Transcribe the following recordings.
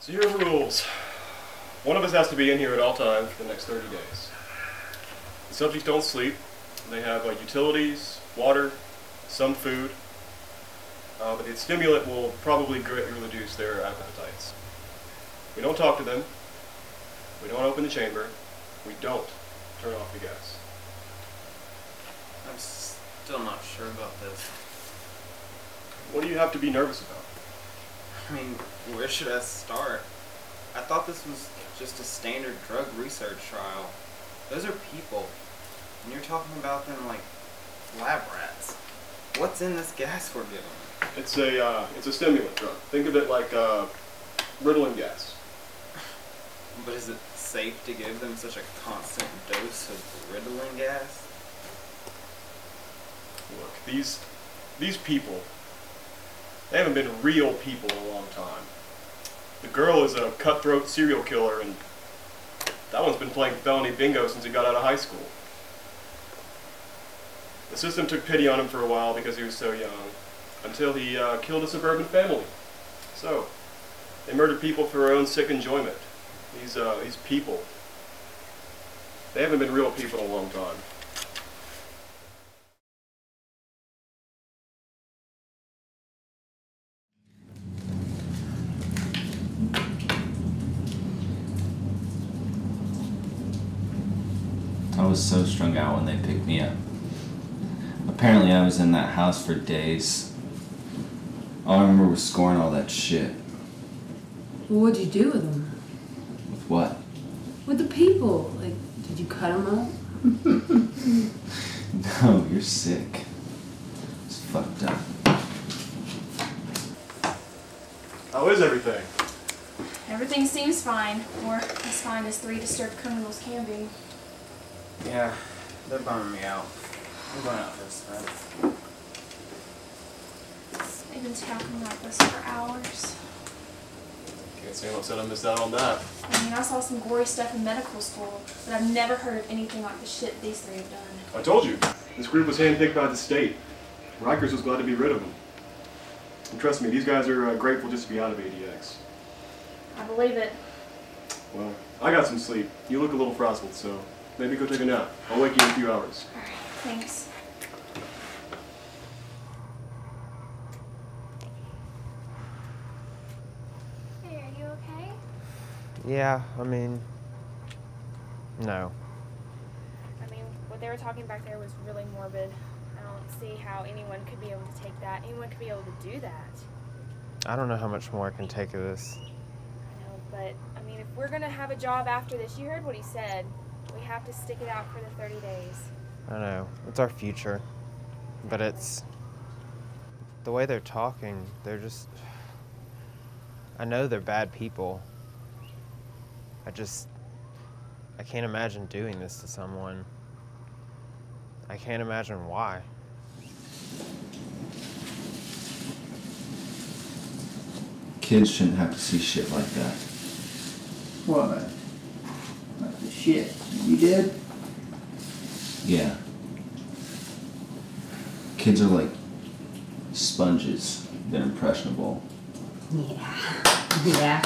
So here are the rules. One of us has to be in here at all times for the next 30 days. The subjects don't sleep. They have utilities, water, some food, but the stimulant will probably greatly reduce their appetites. We don't talk to them. We don't open the chamber. We don't turn off the gas. I'm still not sure about this. What do you have to be nervous about? I mean, where should I start? I thought this was just a standard drug research trial. Those are people, and you're talking about them like lab rats. What's in this gas we're giving? It's a stimulant drug. Think of it like Ritalin gas. But is it safe to give them such a constant dose of Ritalin gas? Look, these people, they haven't been real people in a long time. The girl is a cutthroat serial killer, and that one's been playing felony bingo since he got out of high school. The system took pity on him for a while because he was so young, until he killed a suburban family. So, they murdered people for their own sick enjoyment. These people, they haven't been real people in a long time. I was so strung out when they picked me up. Apparently I was in that house for days. All I remember was scoring all that shit. Well, what'd you do with them? With what? With the people. Like, did you cut them up? No, you're sick. It's fucked up. How is everything? Everything seems fine, or as fine as 3 disturbed criminals can be. Yeah, they're bumming me out. I'm going out for a spin. They've been talking like this for hours. Can't say I'm upset I missed out on that. I mean, I saw some gory stuff in medical school, but I've never heard of anything like the shit these 3 have done. I told you, this group was handpicked by the state. Rikers was glad to be rid of them. And trust me, these guys are grateful just to be out of ADX. I believe it. Well, I got some sleep. You look a little frazzled, so maybe go take a nap. I'll wake you in a few hours. Alright, thanks. Hey, are you okay? Yeah, I mean, no. I mean, what they were talking back there was really morbid. I don't see how anyone could be able to take that. Anyone could be able to do that. I don't know how much more I can take of this. I know, but, I mean, if we're gonna have a job after this, you heard what he said. We have to stick it out for the 30 days. I know, it's our future. But it's... the way they're talking, they're just... I know they're bad people. I can't imagine doing this to someone. I can't imagine why. Kids shouldn't have to see shit like that. What? Like the shit you did? Yeah. Kids are like sponges. They're impressionable. Yeah. Yeah.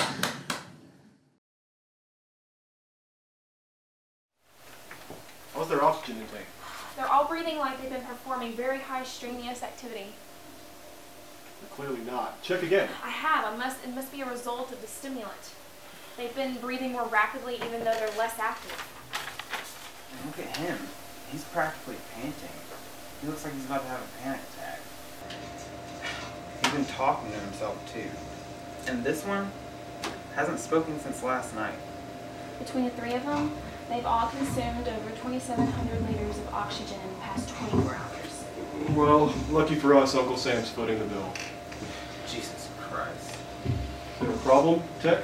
How's their oxygen intake? They're all breathing like they've been performing very high strenuous activity. Clearly not. Check again. I have. It must be a result of the stimulant. They've been breathing more rapidly even though they're less active. Look at him. He's practically panting. He looks like he's about to have a panic attack. He's been talking to himself too. And this one hasn't spoken since last night. Between the 3 of them, they've all consumed over 2,700 liters of oxygen in the past 24 hours. Well, lucky for us, Uncle Sam's footing the bill. Jesus Christ. Is there a problem, Tech?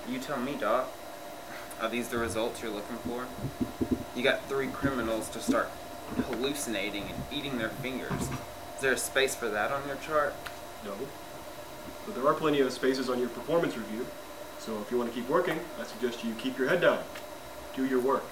You tell me, Doc. Are these the results you're looking for? You got 3 criminals to start hallucinating and eating their fingers. Is there a space for that on your chart? No. But there are plenty of spaces on your performance review. So if you want to keep working, I suggest you keep your head down. Do your work.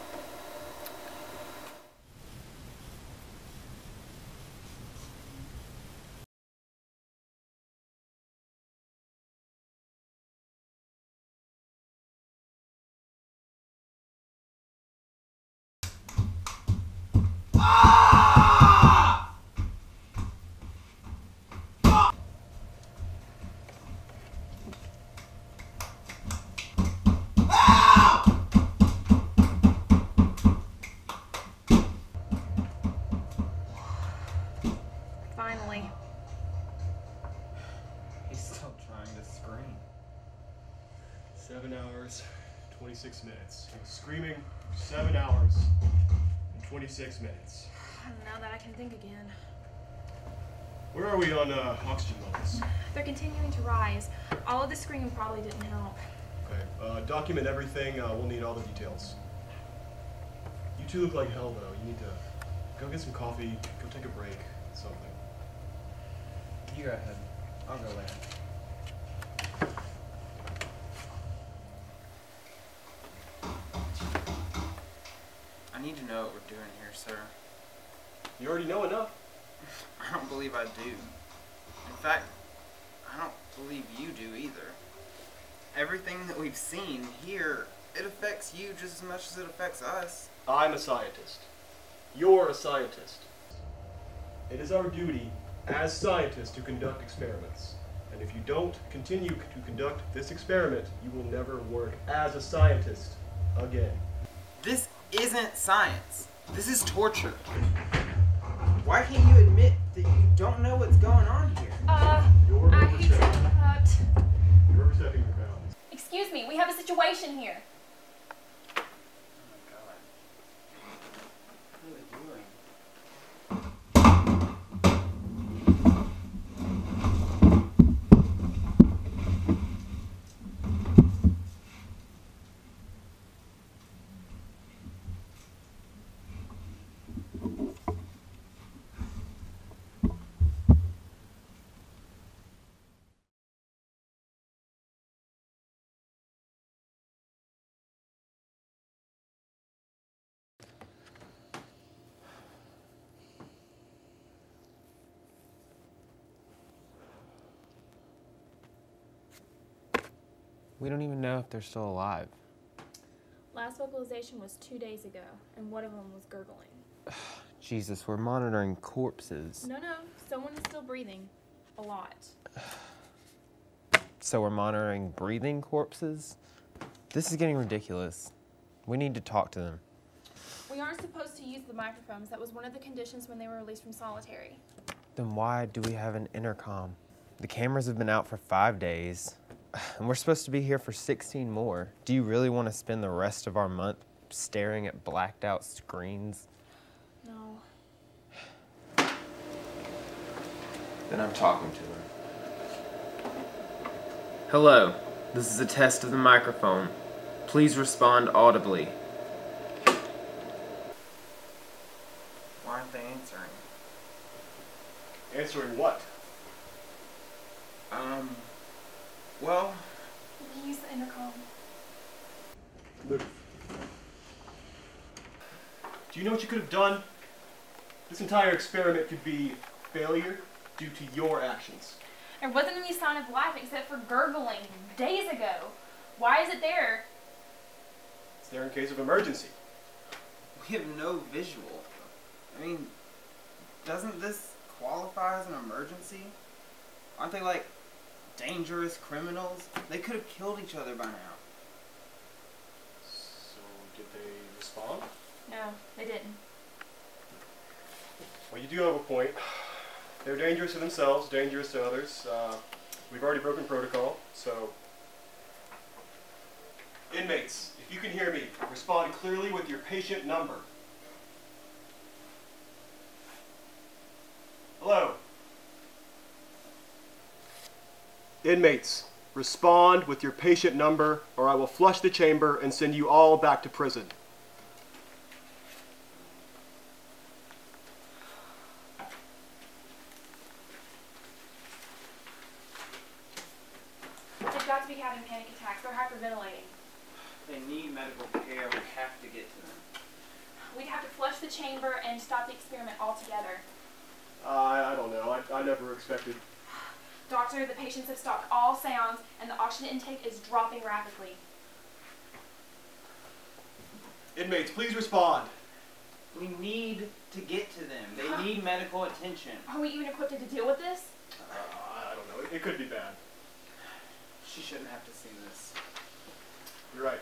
7 hours, 26 minutes. He was screaming for 7 hours and 26 minutes. Now that I can think again. Where are we on oxygen levels? They're continuing to rise. All of the screaming probably didn't help. Okay, document everything. We'll need all the details. You two look like hell, though. You need to go get some coffee, go take a break, something. You go ahead. I'll go later. I need to know what we're doing here, sir. You already know enough. I don't believe I do. In fact, I don't believe you do either. Everything that we've seen here, it affects you just as much as it affects us. I'm a scientist. You're a scientist. It is our duty as scientists to conduct experiments. And if you don't continue to conduct this experiment, you will never work as a scientist again. This isn't science. This is torture. Why can't you admit that you don't know what's going on here? You're I hate to interrupt. You're overstepping your bounds. Excuse me, we have a situation here. Oh my god. What are they doing? We don't even know if they're still alive. Last vocalization was 2 days ago, and one of them was gurgling. Jesus, we're monitoring corpses. No, someone is still breathing. A lot. So we're monitoring breathing corpses? This is getting ridiculous. We need to talk to them. We aren't supposed to use the microphones. That was one of the conditions when they were released from solitary. Then why do we have an intercom? The cameras have been out for 5 days, and we're supposed to be here for 16 more. Do you really want to spend the rest of our month staring at blacked out screens? No. Then I'm talking to her. Hello, this is a test of the microphone. Please respond audibly. Why aren't they answering? Answering what? Well, We use the intercom. Look. Do you know what you could have done? This entire experiment could be failure due to your actions. There wasn't any sign of life except for gurgling days ago. Why is it there? It's there in case of emergency. we have no visual. I mean, doesn't this qualify as an emergency? Aren't they like dangerous criminals? They could have killed each other by now. So, did they respond? No, they didn't. Well, you do have a point. They're dangerous to themselves, dangerous to others. We've already broken protocol, so... Inmates, if you can hear me, respond clearly with your patient number. Hello? Inmates, respond with your patient number, or I will flush the chamber and send you all back to prison. They've got to be having panic attacks. They're hyperventilating. They need medical care. We have to get to them. We'd have to flush the chamber and stop the experiment altogether. I don't know. I never expected... Doctor, the patients have stopped all sounds and the oxygen intake is dropping rapidly. Inmates, please respond. We need to get to them. They need medical attention. Are we even equipped to deal with this? I don't know. It could be bad. She shouldn't have to see this. You're right.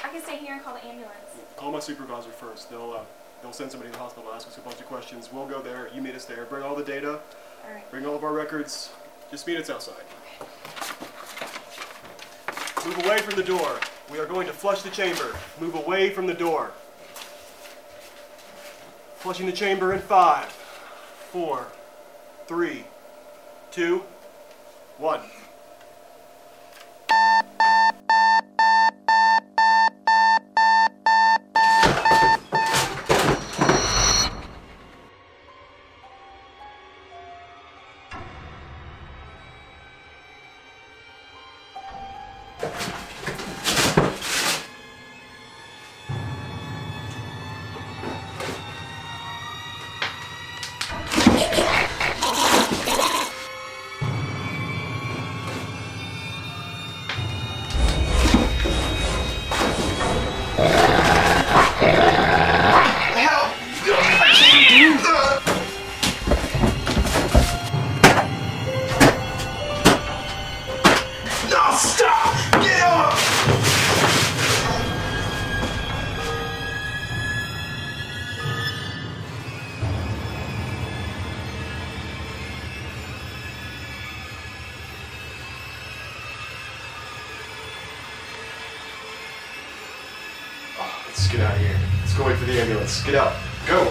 I can stay here and call the ambulance. Call my supervisor first. They'll send somebody to the hospital, ask us a bunch of questions. We'll go there. You meet us there. Bring all the data. All right. Bring all of our records. Just meet us outside. Move away from the door. We are going to flush the chamber. Move away from the door. Flushing the chamber in 5, 4, 3, 2, 1. Let's get out of here. Let's go wait for the ambulance. Get out. Go.